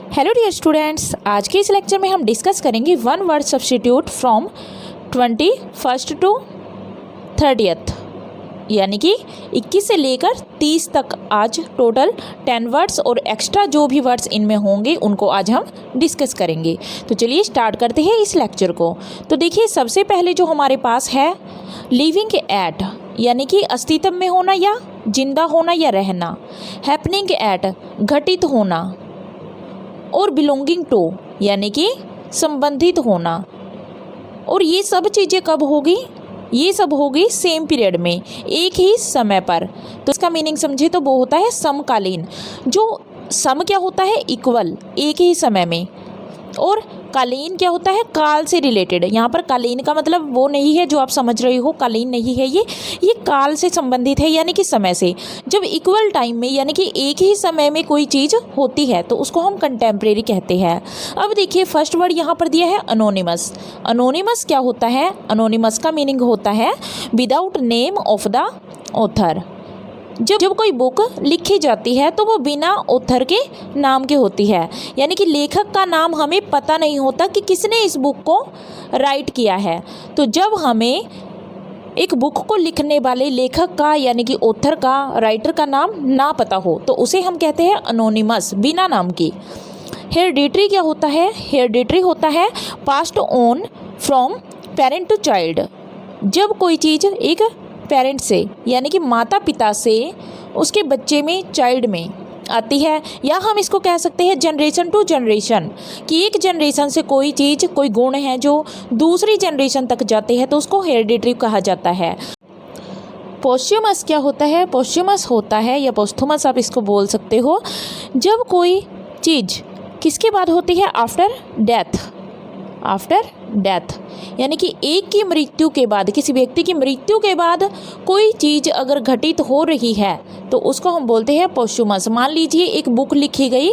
Hello dear students, आज के इस लेक्चर में हम डिस्कस करेंगे one word substitute from 21 to 30th, यानी कि 21 से लेकर 30 तक। आज टोटल 10 वर्ड्स और एक्स्ट्रा जो भी वर्ड्स इनमें होंगे उनको आज हम डिस्कस करेंगे। तो चलिए स्टार्ट करते हैं इस लेक्चर को। तो देखिए, सबसे पहले जो हमारे पास है लिविंग एट, यानी कि अस्तित्व में होना या जिंदा होना या रहना। हैपनिंग एट, घटित होना। और बिलोंगिंग टू, यानी कि संबंधित होना। और ये सब चीज़ें कब होगी? ये सब होगी सेम पीरियड में, एक ही समय पर। तो इसका मीनिंग समझे तो वो होता है समकालीन। जो सम क्या होता है? इक्वल, एक ही समय में। और कालीन क्या होता है? काल से रिलेटेड। यहाँ पर कालीन का मतलब वो नहीं है जो आप समझ रहे हो, कालीन नहीं है ये काल से संबंधित है, यानी कि समय से। जब इक्वल टाइम में, यानी कि एक ही समय में कोई चीज़ होती है तो उसको हम कंटेम्प्रेरी कहते हैं। अब देखिए, फर्स्ट वर्ड यहाँ पर दिया है अनोनिमस। अनोनिमस क्या होता है? अनोनिमस का मीनिंग होता है without name of the author. जब कोई बुक लिखी जाती है तो वो बिना ऑथर के नाम के होती है, यानी कि लेखक का नाम हमें पता नहीं होता कि किसने इस बुक को राइट किया है। तो जब हमें एक बुक को लिखने वाले लेखक का, यानी कि ऑथर का, राइटर का नाम ना पता हो तो उसे हम कहते हैं अनोनिमस, बिना नाम की। हेरिडिटरी क्या होता है? हेरिडिटरी होता है passed on from parent to child. जब कोई चीज़ एक पेरेंट से, यानी कि माता पिता से उसके बच्चे में, चाइल्ड में आती है, या हम इसको कह सकते हैं जनरेशन टू जनरेशन, कि एक जनरेशन से कोई चीज़, कोई गुण है जो दूसरी जनरेशन तक जाते हैं तो उसको हेरिडिटरी कहा जाता है। पोस्ट्यूमस क्या होता है? पोस्ट्यूमस होता है, या पोस्थुमस आप इसको बोल सकते हो, जब कोई चीज़ किसके बाद होती है? After death. आफ्टर डेथ, यानी कि एक की मृत्यु के बाद, किसी व्यक्ति की मृत्यु के बाद कोई चीज़ अगर घटित हो रही है तो उसको हम बोलते हैं पोस्ट्यूमस। मान लीजिए एक बुक लिखी गई,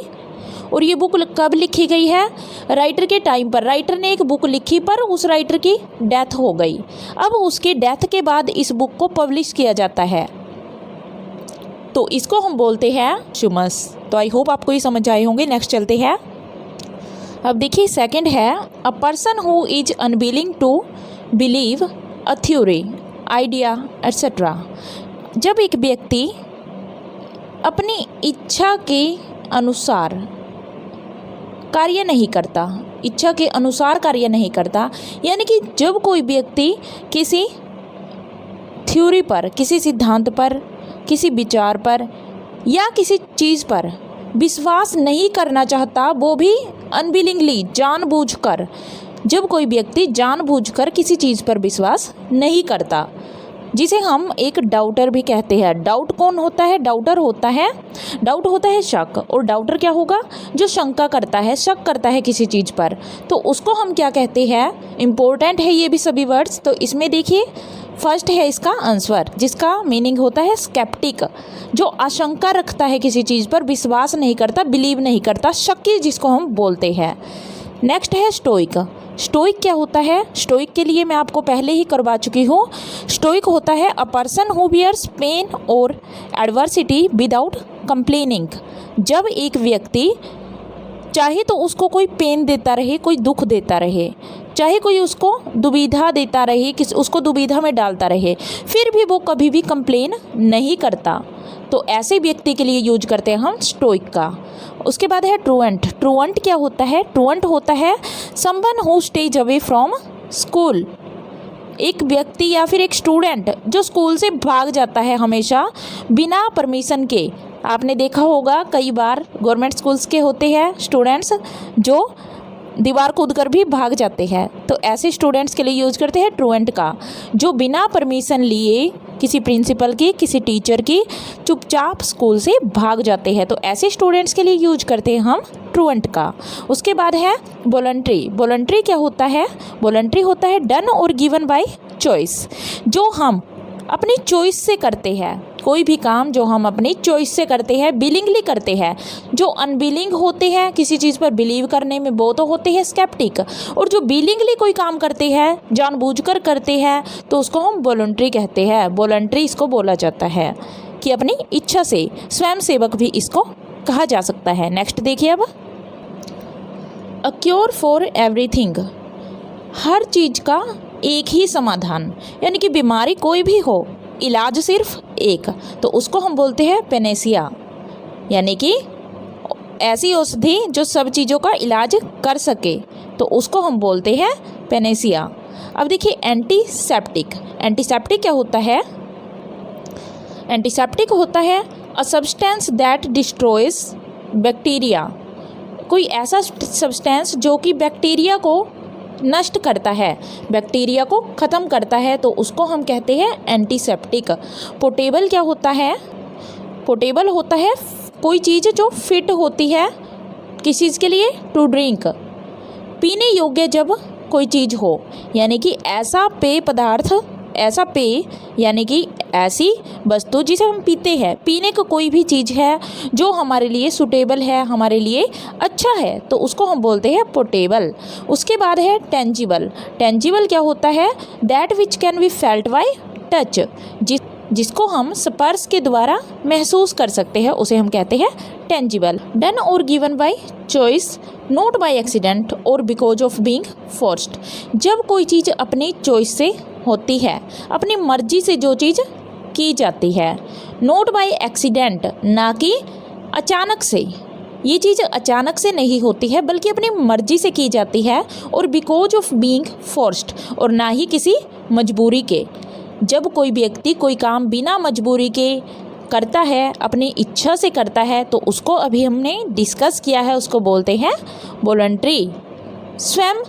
और ये बुक कब लिखी गई है? राइटर के टाइम पर। राइटर ने एक बुक लिखी पर उस राइटर की डेथ हो गई। अब उसके डेथ के बाद इस बुक को पब्लिश किया जाता है तो इसको हम बोलते हैं पोस्ट्यूमस। तो आई होप आपको ये समझ आए होंगे। नेक्स्ट चलते हैं। अब देखिए, सेकंड है a person who is unwilling to believe a theory, idea etcetera. जब एक व्यक्ति अपनी इच्छा के अनुसार कार्य नहीं करता, इच्छा के अनुसार कार्य नहीं करता, यानी कि जब कोई व्यक्ति किसी थ्योरी पर, किसी सिद्धांत पर, किसी विचार पर या किसी चीज़ पर विश्वास नहीं करना चाहता, वो भी अनविलिंगली, जानबूझकर। जब कोई व्यक्ति जानबूझकर किसी चीज़ पर विश्वास नहीं करता, जिसे हम एक डाउटर भी कहते हैं। डाउट कौन होता है? डाउटर होता है, डाउट होता है शक, और डाउटर क्या होगा? जो शंका करता है, शक करता है किसी चीज़ पर, तो उसको हम क्या कहते हैं? इम्पोर्टेंट है ये भी सभी वर्ड्स। तो इसमें देखिए, फर्स्ट है इसका आंसर, जिसका मीनिंग होता है स्केप्टिक, जो आशंका रखता है किसी चीज़ पर, विश्वास नहीं करता, बिलीव नहीं करता, शक्की जिसको हम बोलते हैं। नेक्स्ट है स्टोइक। स्टोइक क्या होता है? स्टोइक के लिए मैं आपको पहले ही करवा चुकी हूँ। स्टोइक होता है a person who bears pain और एडवर्सिटी विदाउट कंप्लेनिंग। जब एक व्यक्ति चाहे तो उसको कोई पेन देता रहे, कोई दुख देता रहे, चाहे कोई उसको दुविधा देता रहे, उसको दुविधा में डालता रहे, फिर भी वो कभी भी कंप्लेन नहीं करता, तो ऐसे व्यक्ति के लिए यूज करते हैं हम स्टोइक का। उसके बाद है ट्रूएंट। ट्रूएंट क्या होता है? ट्रूएंट होता है someone who stays away from school. एक व्यक्ति या फिर एक स्टूडेंट जो स्कूल से भाग जाता है हमेशा बिना परमिशन के। आपने देखा होगा कई बार गवर्नमेंट स्कूल्स के होते हैं स्टूडेंट्स जो दीवार कूद कर भी भाग जाते हैं, तो ऐसे स्टूडेंट्स के लिए यूज़ करते हैं ट्रूएंट का, जो बिना परमिशन लिए किसी प्रिंसिपल की, किसी टीचर की, चुपचाप स्कूल से भाग जाते हैं, तो ऐसे स्टूडेंट्स के लिए यूज करते हैं हम ट्रूएंट का। उसके बाद है वॉलंटरी। वॉलंटरी क्या होता है? वॉलंटरी होता है डन और गिवन बाय चॉइस, जो हम अपनी चॉइस से करते हैं। कोई भी काम जो हम अपनी चॉइस से करते हैं, बिलिंगली करते हैं। जो अनबिलिंग होते हैं किसी चीज़ पर बिलीव करने में, वो तो होते हैं स्केप्टिक, और जो बिलिंगली कोई काम करते हैं, जानबूझकर करते हैं, तो उसको हम वॉलंटरी कहते हैं। वॉलंटरी इसको बोला जाता है कि अपनी इच्छा से, स्वयं सेवक भी इसको कहा जा सकता है। नेक्स्ट देखिए अब अ क्योर फॉर एवरीथिंग, हर चीज़ का एक ही समाधान, यानी कि बीमारी कोई भी हो इलाज सिर्फ एक, तो उसको हम बोलते हैं पेनेसिया, यानी कि ऐसी औषधि जो सब चीज़ों का इलाज कर सके, तो उसको हम बोलते हैं पेनेसिया। अब देखिए एंटीसेप्टिक, एंटीसेप्टिक क्या होता है? एंटीसेप्टिक होता है a substance that destroys bacteria, कोई ऐसा सब्सटेंस जो कि बैक्टीरिया को नष्ट करता है, बैक्टीरिया को ख़त्म करता है, तो उसको हम कहते हैं एंटीसेप्टिक। पोर्टेबल क्या होता है? पोर्टेबल होता है कोई चीज़ जो फिट होती है किसी चीज़ के लिए, टू ड्रिंक, पीने योग्य जब कोई चीज़ हो, यानी कि ऐसा पेय पदार्थ, ऐसा पेय यानी कि ऐसी वस्तु जिसे हम पीते हैं, पीने का कोई भी चीज़ है जो हमारे लिए सूटेबल है, हमारे लिए अच्छा है, तो उसको हम बोलते हैं पोर्टेबल। उसके बाद है टेंजिबल। टेंजिबल क्या होता है? That which can be felt by touch, जिसको हम स्पर्श के द्वारा महसूस कर सकते हैं, उसे हम कहते हैं टेंजिबल। डन और given by choice, not by accident और बिकॉज ऑफ बीइंग फोर्स्ड, जब कोई चीज़ अपनी चॉइस से होती है, अपनी मर्जी से जो चीज़ की जाती है, नॉट बाय एक्सीडेंट, ना कि अचानक से, ये चीज़ अचानक से नहीं होती है बल्कि अपनी मर्जी से की जाती है, और बिकॉज ऑफ बीइंग फोर्स्ड, और ना ही किसी मजबूरी के। जब कोई व्यक्ति कोई काम बिना मजबूरी के करता है, अपनी इच्छा से करता है, तो उसको अभी हमने डिस्कस किया है, उसको बोलते हैं वॉलंटरी, स्वयं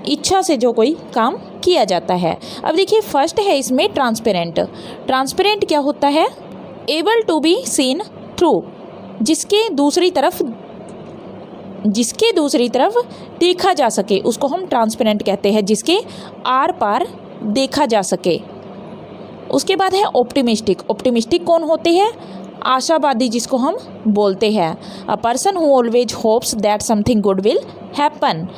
इच्छा से जो कोई काम किया जाता है। अब देखिए फर्स्ट है इसमें ट्रांसपेरेंट। ट्रांसपेरेंट क्या होता है? Able to be seen through, जिसके दूसरी तरफ देखा जा सके, उसको हम ट्रांसपेरेंट कहते हैं, जिसके आर पार देखा जा सके। उसके बाद है ऑप्टिमिस्टिक। ऑप्टिमिस्टिक कौन होते हैं? आशावादी, जिसको हम बोलते हैं a person who always hopes that something good will happen,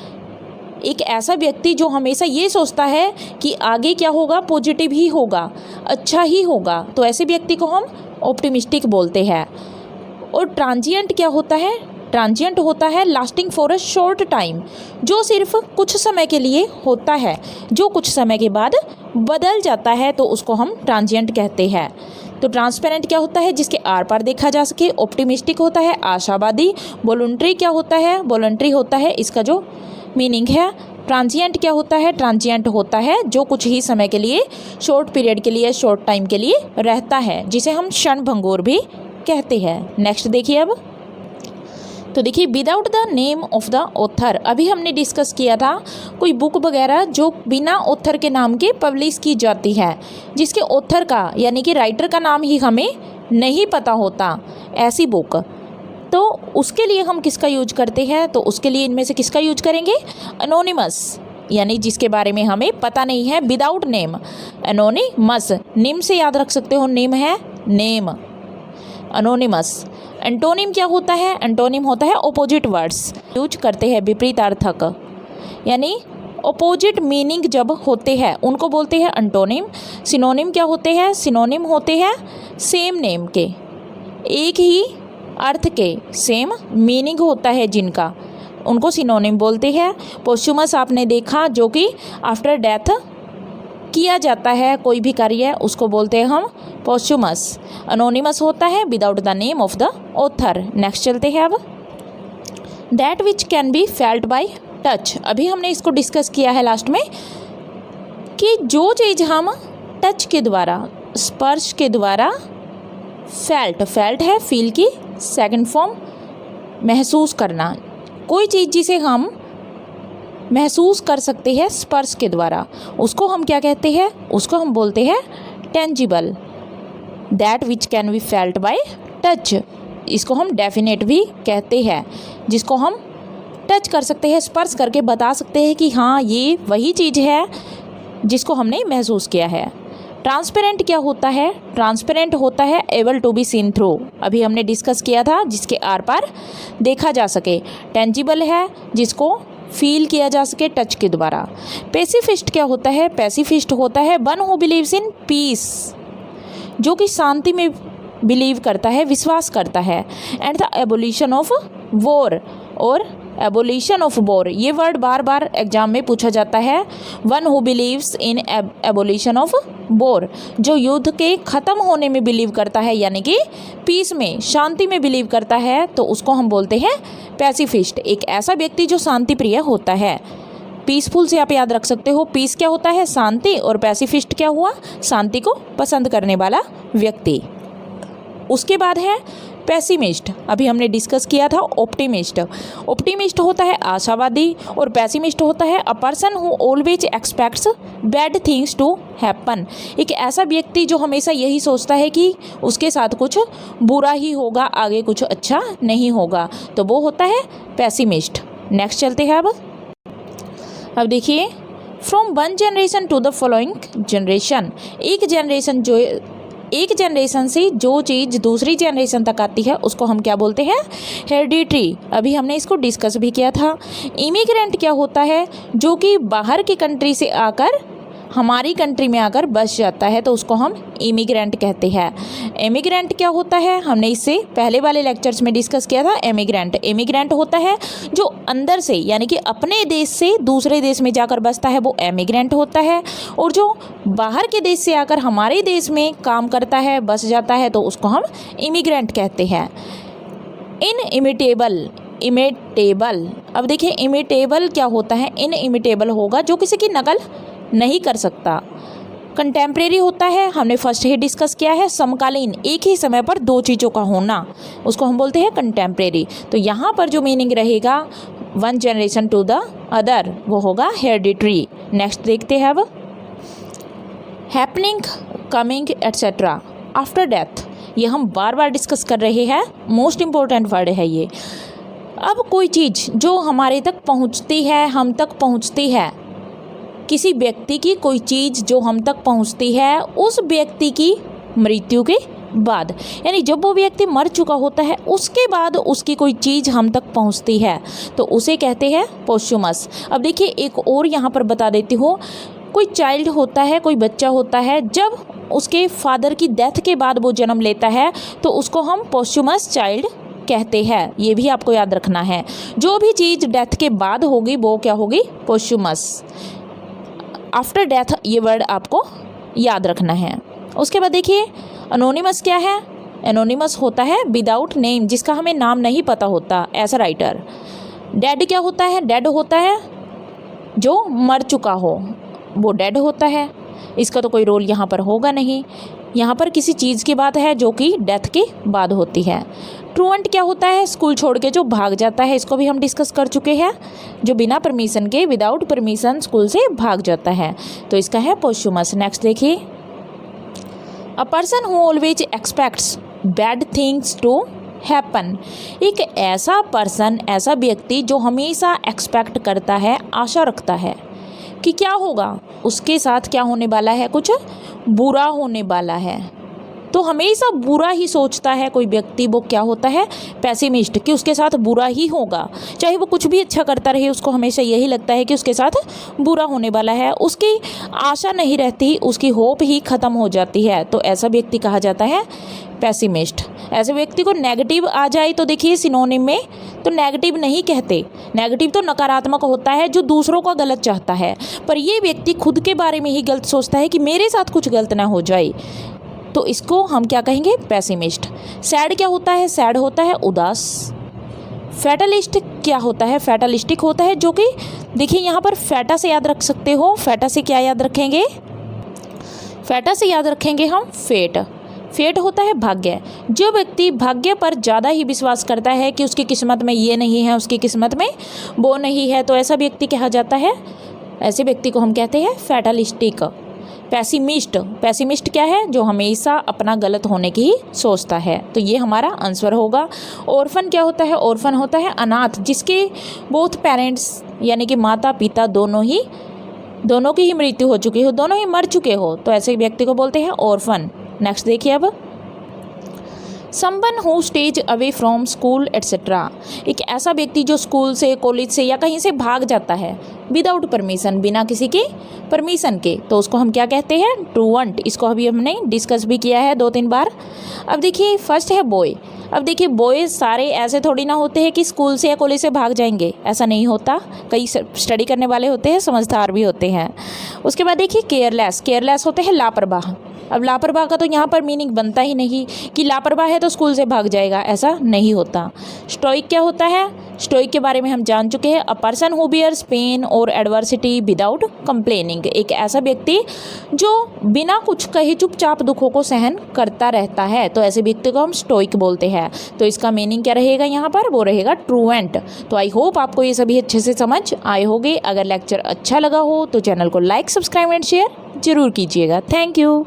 एक ऐसा व्यक्ति जो हमेशा ये सोचता है कि आगे क्या होगा, पॉजिटिव ही होगा, अच्छा ही होगा, तो ऐसे व्यक्ति को हम ऑप्टिमिस्टिक बोलते हैं। और ट्रांजिएंट क्या होता है? ट्रांजिएंट होता है lasting for a short time, जो सिर्फ कुछ समय के लिए होता है, जो कुछ समय के बाद बदल जाता है, तो उसको हम ट्रांजिएंट कहते हैं। तो ट्रांसपेरेंट क्या होता है? जिसके आर पार देखा जा सके। ऑप्टिमिस्टिक होता है आशावादी। वॉलंटरी क्या होता है? वॉलंटरी होता है, इसका जो मीनिंग है। ट्रांजिएंट क्या होता है? ट्रांजिएंट होता है जो कुछ ही समय के लिए, शॉर्ट पीरियड के लिए, शॉर्ट टाइम के लिए रहता है, जिसे हम क्षणभंगुर भी कहते हैं। नेक्स्ट देखिए अब, तो देखिए without the name of the author, अभी हमने डिस्कस किया था कोई बुक वगैरह जो बिना ऑथर के नाम के पब्लिश की जाती है, जिसके ऑथर का यानी कि राइटर का नाम ही हमें नहीं पता होता, ऐसी बुक, तो उसके लिए हम किसका यूज करते हैं? तो उसके लिए इनमें से किसका यूज करेंगे? अनोनिमस, यानी जिसके बारे में हमें पता नहीं है, विदाउट नेम, एनोनिमस। नेम से याद रख सकते हो, नेम है नेम, अनोनिमस। एंटोनिम क्या होता है? एंटोनिम होता है ऑपोजिट वर्ड्स, यूज करते हैं विपरीतार्थक, यानी ऑपोजिट मीनिंग जब होते हैं उनको बोलते हैं एंटोनिम। सिनोनिम क्या होते हैं? सिनोनिम होते हैं सेम नेम के, एक ही अर्थ के, सेम मीनिंग होता है जिनका, उनको सिनोनिम बोलते हैं। पोस्चुमस आपने देखा, जो कि आफ्टर डेथ किया जाता है कोई भी कार्य, उसको बोलते हैं हम पोस्चुमस। अनोनिमस होता है without the name of the author. Next चलते हैं अब, that which can be felt by touch. अभी हमने इसको डिस्कस किया है लास्ट में कि जो चीज़ हम टच के द्वारा, स्पर्श के द्वारा, फेल्ट है फील की सेकंड फॉर्म, महसूस करना, कोई चीज़ जिसे हम महसूस कर सकते हैं स्पर्श के द्वारा, उसको हम क्या कहते हैं? उसको हम बोलते हैं tangible. That which can be felt by touch, इसको हम डेफिनेट भी कहते हैं, जिसको हम टच कर सकते हैं, स्पर्श करके बता सकते हैं कि हाँ ये वही चीज़ है जिसको हमने महसूस किया है। ट्रांसपेरेंट क्या होता है? ट्रांसपेरेंट होता है able to be seen through, अभी हमने डिस्कस किया था, जिसके आर पार देखा जा सके। टेंजिबल है जिसको फील किया जा सके टच के द्वारा। पैसिफिस्ट क्या होता है? पैसिफिस्ट होता है one who believes in peace, जो कि शांति में बिलीव करता है, विश्वास करता है, and the abolition of war, और एबोलिशन ऑफ वॉर, ये वर्ड बार बार एग्जाम में पूछा जाता है। One who believes in abolition of war, जो युद्ध के ख़त्म होने में बिलीव करता है, यानी कि पीस में, शांति में बिलीव करता है, तो उसको हम बोलते हैं पैसिफिस्ट। एक ऐसा व्यक्ति जो शांति प्रिय होता है। पीसफुल से आप याद रख सकते हो, पीस क्या होता है, शांति, और पैसिफिस्ट क्या हुआ, शांति को पसंद करने वाला व्यक्ति। उसके बाद है पेसिमिस्ट, अभी हमने डिस्कस किया था ऑप्टिमिस्ट। ऑप्टिमिस्ट होता है आशावादी, और पेसिमिस्ट होता है a person who always expects bad things to happen, एक ऐसा व्यक्ति जो हमेशा यही सोचता है कि उसके साथ कुछ बुरा ही होगा, आगे कुछ अच्छा नहीं होगा, तो वो होता है पेसिमिस्ट। नेक्स्ट चलते हैं अब देखिए, from one generation to the following generation, एक जनरेशन से जो चीज़ दूसरी जनरेशन तक आती है उसको हम क्या बोलते हैं, हेरिडिटरी। अभी हमने इसको डिस्कस भी किया था। इमिग्रेंट क्या होता है, जो कि बाहर की कंट्री से आकर हमारी कंट्री में आकर बस जाता है, तो उसको हम इमिग्रेंट कहते हैं। एमिग्रेंट क्या होता है, हमने इससे पहले वाले लेक्चर्स में डिस्कस किया था। एमिग्रेंट होता है जो अंदर से, यानी कि अपने देश से दूसरे देश में जाकर बसता है, वो एमिग्रेंट होता है। और जो बाहर के देश से आकर हमारे देश में काम करता है, बस जाता है, तो उसको हम इमिग्रेंट कहते हैं। इमिटेबल, अब देखिए इमिटेबल क्या होता है, इनइमिटेबल होगा जो किसी की नकल नहीं कर सकता। कंटेम्प्रेरी होता है, हमने फर्स्ट ही डिस्कस किया है, समकालीन, एक ही समय पर दो चीज़ों का होना, उसको हम बोलते हैं कंटेम्प्रेरी। तो यहाँ पर जो मीनिंग रहेगा one generation to the other, वो होगा हेरिडिटरी। नेक्स्ट देखते हैं अब, happening, coming etcetera after death, ये हम बार बार डिस्कस कर रहे हैं, मोस्ट इम्पोर्टेंट वर्ड है ये। अब कोई चीज़ जो हमारे तक पहुँचती है, हम तक पहुँचती है, किसी व्यक्ति की कोई चीज़ जो हम तक पहुंचती है उस व्यक्ति की मृत्यु के बाद, यानी जब वो व्यक्ति मर चुका होता है उसके बाद उसकी कोई चीज़ हम तक पहुंचती है, तो उसे कहते हैं पोस्चुमस। अब देखिए एक और यहाँ पर बता देती हूँ, कोई चाइल्ड होता है, कोई बच्चा होता है, जब उसके फादर की डेथ के बाद वो जन्म लेता है, तो उसको हम पोस्चुमस चाइल्ड कहते हैं। ये भी आपको याद रखना है, जो भी चीज़ डेथ के बाद होगी वो क्या होगी, पोस्चुमस। आफ्टर डेथ, ये वर्ड आपको याद रखना है। उसके बाद देखिए एनोनिमस क्या है, एनोनिमस होता है विदाउट नेम, जिसका हमें नाम नहीं पता होता, ऐसा राइटर। डेड क्या होता है, डेड होता है जो मर चुका हो, वो डेड होता है, इसका तो कोई रोल यहाँ पर होगा नहीं। यहाँ पर किसी चीज़ की बात है जो कि डेथ के बाद होती है। ट्रूएंट क्या होता है, स्कूल छोड़ के जो भाग जाता है, इसको भी हम डिस्कस कर चुके हैं, जो बिना परमिशन के, विदाउट परमिशन स्कूल से भाग जाता है, तो इसका है पोस्चुमस। नेक्स्ट देखिए, a person who always expects bad things to happen, एक ऐसा पर्सन, ऐसा व्यक्ति जो हमेशा एक्सपेक्ट करता है, आशा रखता है कि क्या होगा, उसके साथ क्या होने वाला है, कुछ बुरा होने वाला है, तो हमेशा बुरा ही सोचता है कोई व्यक्ति, वो क्या होता है, पेसिमिस्ट, कि उसके साथ बुरा ही होगा। चाहे वो कुछ भी अच्छा करता रहे, उसको हमेशा यही लगता है कि उसके साथ बुरा होने वाला है, उसकी आशा नहीं रहती, उसकी होप ही ख़त्म हो जाती है, तो ऐसा व्यक्ति कहा जाता है पेसिमिस्ट। ऐसे व्यक्ति को नेगेटिव आ जाए तो देखिए सिनोनिम में, तो नेगेटिव नहीं कहते, नेगेटिव तो नकारात्मक होता है जो दूसरों का गलत चाहता है, पर ये व्यक्ति खुद के बारे में ही गलत सोचता है कि मेरे साथ कुछ गलत ना हो जाए, तो इसको हम क्या कहेंगे, पेसिमिस्ट। सैड क्या होता है, सैड होता है उदास। फैटलिस्ट क्या होता है, फैटलिस्टिक होता है, जो कि देखिए यहाँ पर फैटा से याद रख सकते हो, फैटा से क्या याद रखेंगे, फैटा से याद रखेंगे हम फेट। फेट होता है भाग्य, जो व्यक्ति भाग्य पर ज़्यादा ही विश्वास करता है कि उसकी किस्मत में ये नहीं है, उसकी किस्मत में वो नहीं है, तो ऐसा व्यक्ति कहा जाता है, ऐसे व्यक्ति को हम कहते हैं फैटलिस्टिक। पेसिमिस्ट क्या है, जो हमेशा अपना गलत होने की ही सोचता है, तो ये हमारा आंसर होगा। ऑर्फन क्या होता है, ऑर्फन होता है अनाथ, जिसके बोथ पेरेंट्स यानी कि माता पिता दोनों की ही मृत्यु हो चुकी हो, दोनों ही मर चुके हो, तो ऐसे व्यक्ति को बोलते हैं ऑर्फन। नेक्स्ट देखिए अब, someone who stays away from school etcetera, एक ऐसा व्यक्ति जो स्कूल से, कॉलेज से या कहीं से भाग जाता है विदाउट परमिशन, बिना किसी की परमिशन के, तो उसको हम क्या कहते हैं? ट्रूएंट। इसको अभी हमने डिस्कस भी किया है 2-3 बार। अब देखिए फर्स्ट है बॉय। अब देखिए बॉय सारे ऐसे थोड़ी ना होते हैं कि स्कूल से या कॉलेज से भाग जाएंगे, ऐसा नहीं होता। कई स्टडी करने वाले होते हैं, समझदार भी होते हैं। उसके बाद देखिए केयरलेस। केयरलेस होते हैं लापरवाह। अब लापरवाह का तो यहाँ पर मीनिंग बनता ही नहीं कि लापरवाह है तो स्कूल से भाग जाएगा, ऐसा नहीं होता। स्टोइक क्या होता है? स्टोइक के बारे में हम जान चुके हैं। A person who bears pain और एडवर्सिटी विदाउट कंप्लेनिंग, एक ऐसा व्यक्ति जो बिना कुछ कहे चुपचाप दुखों को सहन करता रहता है, तो ऐसे व्यक्ति को हम स्टोइक बोलते हैं। तो इसका मीनिंग क्या रहेगा यहाँ पर? वो रहेगा ट्रूएंट। तो आई होप आपको ये सभी अच्छे से समझ आए होंगे। अगर लेक्चर अच्छा लगा हो तो चैनल को लाइक, सब्सक्राइब एंड शेयर जरूर कीजिएगा। Thank you.